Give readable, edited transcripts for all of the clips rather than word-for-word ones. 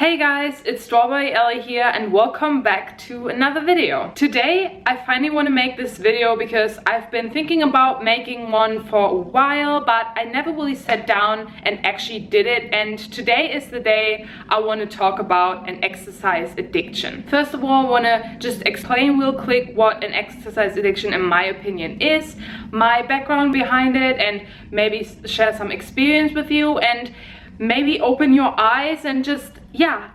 Hey guys, it's Strawberry Ellie here and welcome back to another video. Today I finally want to make this video because I've been thinking about making one for a while, but I never really sat down and actually did it, and today is the day I want to talk about an exercise addiction. First of all, I want to just explain real quick what an exercise addiction in my opinion is, my background behind it, and maybe share some experience with you and maybe open your eyes and just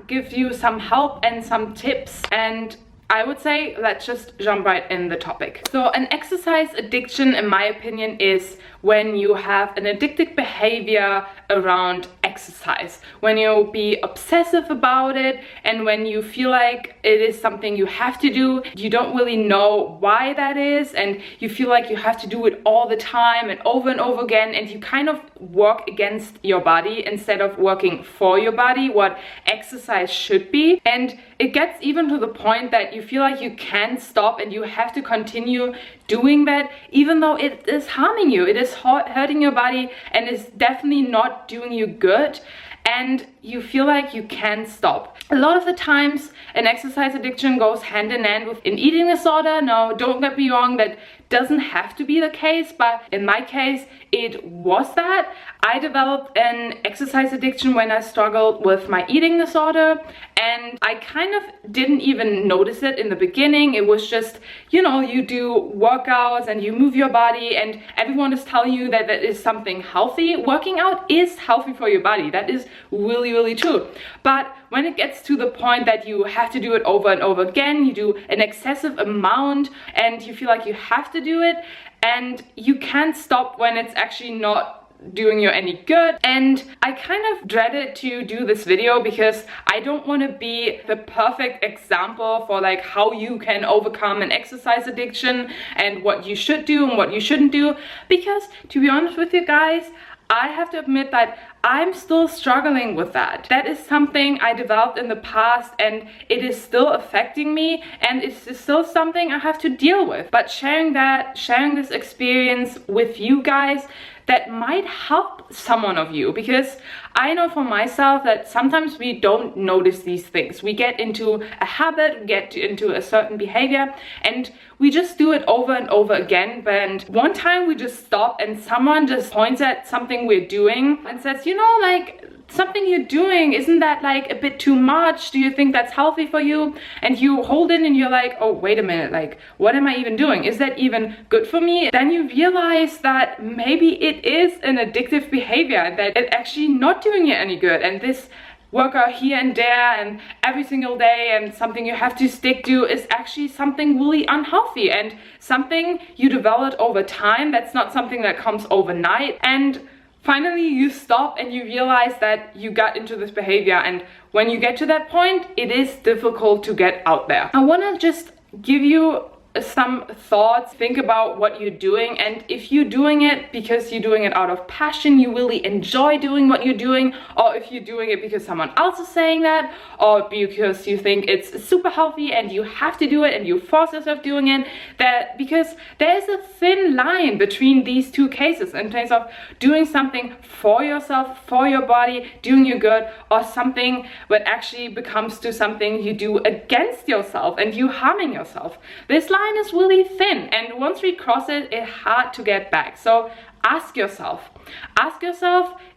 give you some help and some tips. And I would say let's just jump right in the topic. So an exercise addiction in my opinion is when you have an addictive behavior around exercise, when you be obsessive about it, and when you feel like it is something you have to do, you don't really know why that is, and you feel like you have to do it all the time and over again, and you kind of work against your body instead of working for your body, what exercise should be. And it gets even to the point that you feel like you can't stop and you have to continue doing that even though it is harming you, it is hurting your body, and it's definitely not doing you good, and you feel like you can't stop. A lot of the times an exercise addiction goes hand in hand with an eating disorder. Now don't get me wrong, that doesn't have to be the case, but in my case it was that. I developed an exercise addiction when I struggled with my eating disorder, and I kind of didn't even notice it in the beginning. It was just, you know, you do workouts and you move your body and everyone is telling you that that is something healthy. Working out is healthy for your body, that is really true. But when it gets to the point that you have to do it over and over again, you do an excessive amount and you feel like you have to do it and you can't stop when it's actually not doing you any good. And I kind of dreaded to do this video because I don't want to be the perfect example for like how you can overcome an exercise addiction and what you should do and what you shouldn't do, because to be honest with you guys, I have to admit that I'm still struggling with that. That is something I developed in the past and it is still affecting me, and it's still something I have to deal with. But sharing this experience with you guys, that might help someone of you, because I know for myself that sometimes we don't notice these things. We get into a habit, we get into a certain behavior, and we just do it over and over again. But one time we just stop and someone just points at something we're doing and says, you know, like, something you're doing, isn't that like a bit too much? Do you think that's healthy for you? And you hold in and you're like, oh, wait a minute, like, what am I even doing? Is that even good for me? Then you realize that maybe it is an addictive behavior, that it's actually not doing you any good. And this workout here and there and every single day and something you have to stick to is actually something really unhealthy and something you developed over time. That's not something that comes overnight. And finally you stop and you realize that you got into this behavior, and when you get to that point, it is difficult to get out there. I want to just give you some thoughts. Think about what you're doing, and if you're doing it because you're doing it out of passion, you really enjoy doing what you're doing, or if you're doing it because someone else is saying that, or because you think it's super healthy and you have to do it and you force yourself doing it, that because there's a thin line between these two cases in terms of doing something for yourself, for your body, doing you good, or something that actually becomes to something you do against yourself and you harming yourself. This line is really thin, and once we cross it, it's hard to get back. So ask yourself,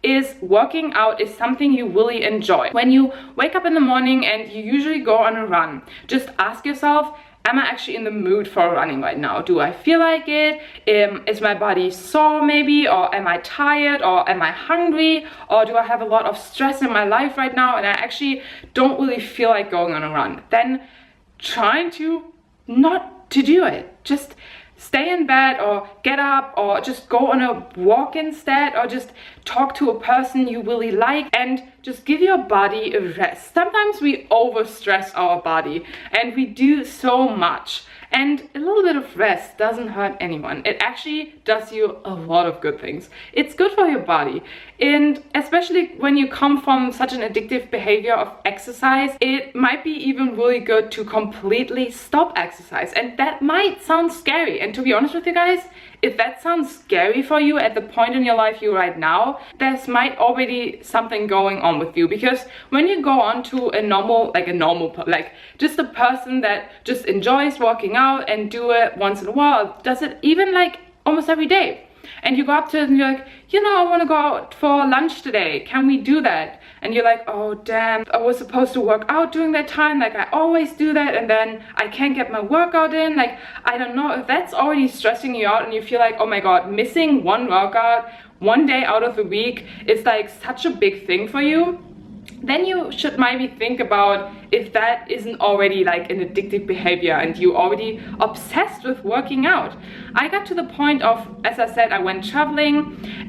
is working out is something you really enjoy? When you wake up in the morning and you usually go on a run, just ask yourself, am I actually in the mood for running right now? Do I feel like it? Is my body sore maybe? Or am I tired? Or am I hungry? Or do I have a lot of stress in my life right now and I actually don't really feel like going on a run? Then trying to not to do it. Just stay in bed or get up or just go on a walk instead, or just talk to a person you really like and just give your body a rest. Sometimes we overstress our body and we do so much, and a little bit of rest doesn't hurt anyone. It actually does you a lot of good things. It's good for your body, and especially when you come from such an addictive behavior of exercise, it might be even really good to completely stop exercise. And that might sound scary, and to be honest with you guys, if that sounds scary for you at the point in your life you're right now, there's might already something going wrong with you. Because when you go on to just a person that just enjoys working out and do it once in a while, does it even like almost every day, and you go up to it and you're like, you know, I want to go out for lunch today, can we do that? And you're like, oh damn, I was supposed to work out during that time, like I always do that, and then I can't get my workout in. Like, I don't know if that's already stressing you out and you feel like, oh my god, missing one workout one day out of the week is like such a big thing for you. Then you should maybe think about if that isn't already like an addictive behavior and you're already obsessed with working out. I got to the point of, as I said, I went traveling,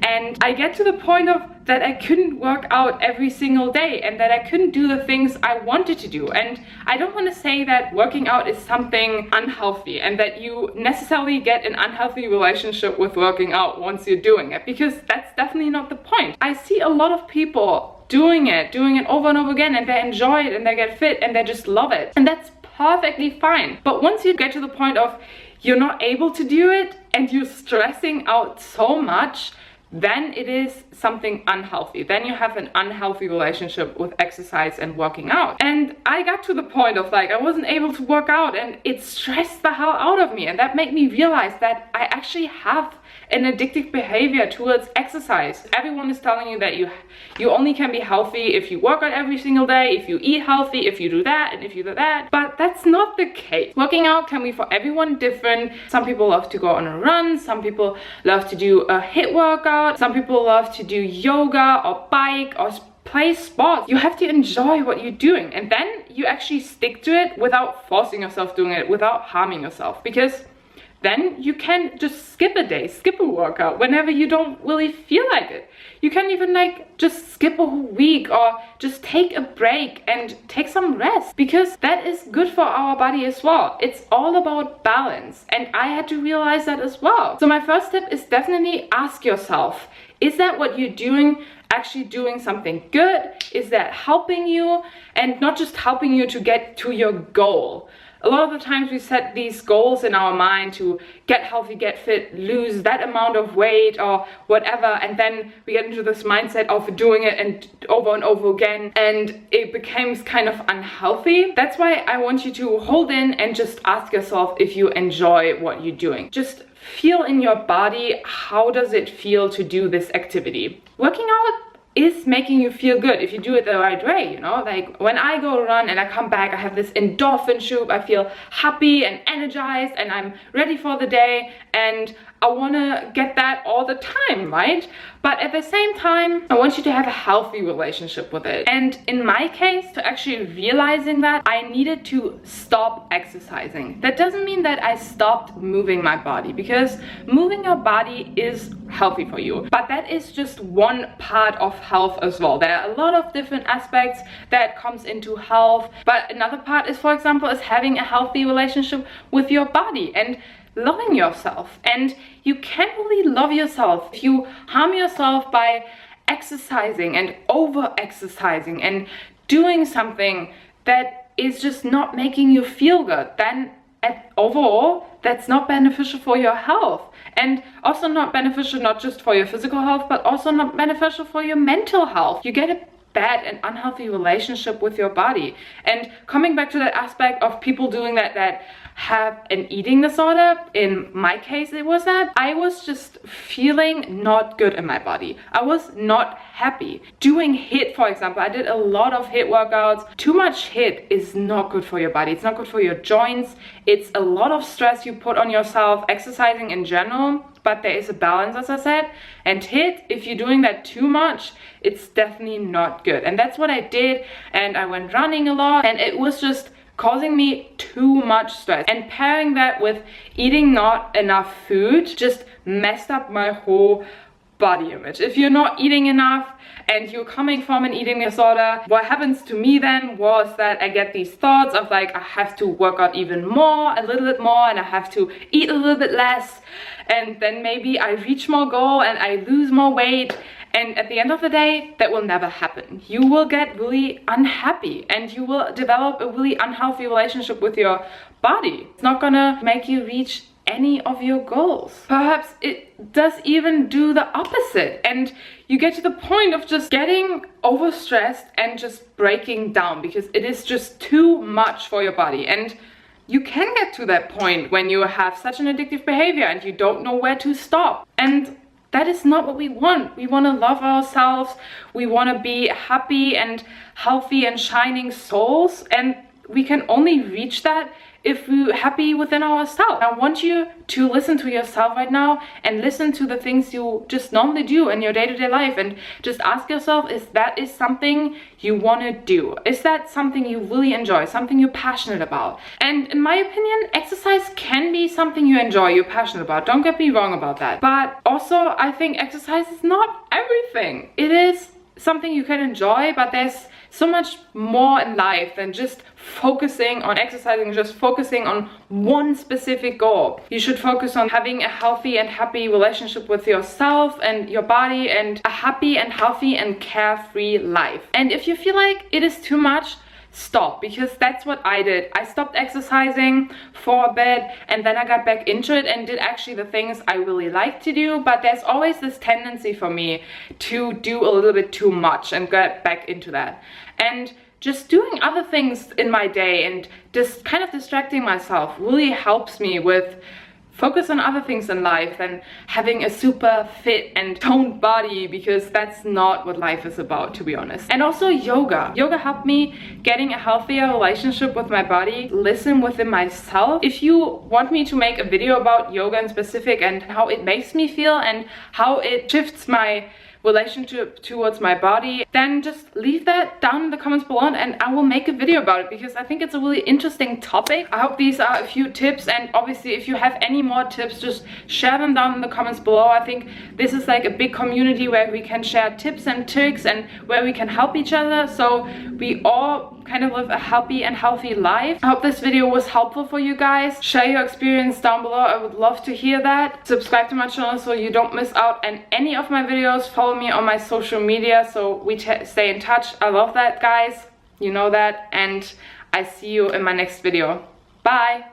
and I get to the point of that I couldn't work out every single day and that I couldn't do the things I wanted to do. And I don't want to say that working out is something unhealthy and that you necessarily get an unhealthy relationship with working out once you're doing it, because that's definitely not the point. I see a lot of people doing it over and over again, and they enjoy it and they get fit and they just love it, and that's perfectly fine. But once you get to the point of you're not able to do it and you're stressing out so much, then it is something unhealthy. Then you have an unhealthy relationship with exercise and working out. And I got to the point of like, I wasn't able to work out and it stressed the hell out of me, and that made me realize that I actually have an addictive behavior towards exercise. Everyone is telling you that you only can be healthy if you work out every single day, if you eat healthy, if you do that and if you do that, but that's not the case. Working out can be for everyone different. Some people love to go on a run, some people love to do a HIIT workout, some people love to do yoga or bike or play sports. You have to enjoy what you're doing, and then you actually stick to it without forcing yourself doing it, without harming yourself, because then you can just skip a day, skip a workout whenever you don't really feel like it. You can even like just skip a whole week or just take a break and take some rest, because that is good for our body as well. It's all about balance, and I had to realize that as well. So my first tip is definitely ask yourself, is that what you're doing actually doing something good? Is that helping you? And not just helping you to get to your goal. A lot of the times we set these goals in our mind to get healthy, get fit, lose that amount of weight or whatever, and then we get into this mindset of doing it and over again, and it becomes kind of unhealthy. That's why I want you to hold in and just ask yourself if you enjoy what you're doing. Just feel in your body, how does it feel to do this activity? Working out is making you feel good if you do it the right way, you know? Like when I go run and I come back, I have this endorphin shoot, I feel happy and energized and I'm ready for the day, and I want to get that all the time, right? But at the same time, I want you to have a healthy relationship with it. And in my case, to actually realizing that, I needed to stop exercising. That doesn't mean that I stopped moving my body, because moving your body is healthy for you. But that is just one part of health as well. There are a lot of different aspects that comes into health. But another part is, for example, is having a healthy relationship with your body and loving yourself. And you can't really love yourself if you harm yourself by exercising and over exercising and doing something that is just not making you feel good. Then overall, that's not beneficial for your health, and also not beneficial not just for your physical health, but also not beneficial for your mental health. You get a bad and unhealthy relationship with your body. And coming back to that aspect of people doing that have an eating disorder, in my case it was that I was just feeling not good in my body. I was not happy. Doing HIIT, for example, I did a lot of HIIT workouts. Too much HIIT is not good for your body. It's not good for your joints. It's a lot of stress you put on yourself, exercising in general. But there is a balance, as I said, and HIIT, if you're doing that too much, it's definitely not good. And that's what I did, and I went running a lot, and it was just causing me too much stress. And pairing that with eating not enough food just messed up my whole body image. If you're not eating enough and you're coming from an eating disorder, what happens to me then was that I get these thoughts of like, I have to work out even more, a little bit more, and I have to eat a little bit less, and then maybe I reach more goal and I lose more weight. And at the end of the day, that will never happen. You will get really unhappy and you will develop a really unhealthy relationship with your body. It's not gonna make you reach any of your goals. Perhaps it does even do the opposite, and you get to the point of just getting overstressed and just breaking down because it is just too much for your body. And you can get to that point when you have such an addictive behavior and you don't know where to stop. And that is not what we want. We want to love ourselves. We want to be happy and healthy and shining souls. And we can only reach that if we're happy within ourselves. I want you to listen to yourself right now and listen to the things you just normally do in your day-to-day life, and just ask yourself, is that something you want to do? Is that something you really enjoy, something you're passionate about? And in my opinion, exercise can be something you enjoy, you're passionate about. Don't get me wrong about that. But also, I think exercise is not everything. It is something you can enjoy, but there's so much more in life than just focusing on exercising, just focusing on one specific goal. You should focus on having a healthy and happy relationship with yourself and your body, and a happy and healthy and carefree life. And if you feel like it is too much, stop, because that's what I did. I stopped exercising for a bit, and then I got back into it and did actually the things I really like to do. But there's always this tendency for me to do a little bit too much and get back into that. And just doing other things in my day and just kind of distracting myself really helps me with focus on other things in life than having a super fit and toned body, because that's not what life is about, to be honest. And also yoga. Yoga helped me getting a healthier relationship with my body, listen within myself. If you want me to make a video about yoga in specific and how it makes me feel and how it shifts my relationship towards my body, then just leave that down in the comments below and I will make a video about it, because I think it's a really interesting topic. I hope these are a few tips, and obviously if you have any more tips, just share them down in the comments below. I think this is like a big community where we can share tips and tricks and where we can help each other, so we all kind of live a happy and healthy life. I hope this video was helpful for you guys. Share your experience down below. I would love to hear that. Subscribe to my channel so you don't miss out on any of my videos. Follow me on my social media so we stay in touch. I love that, guys. You know that. And I see you in my next video. Bye.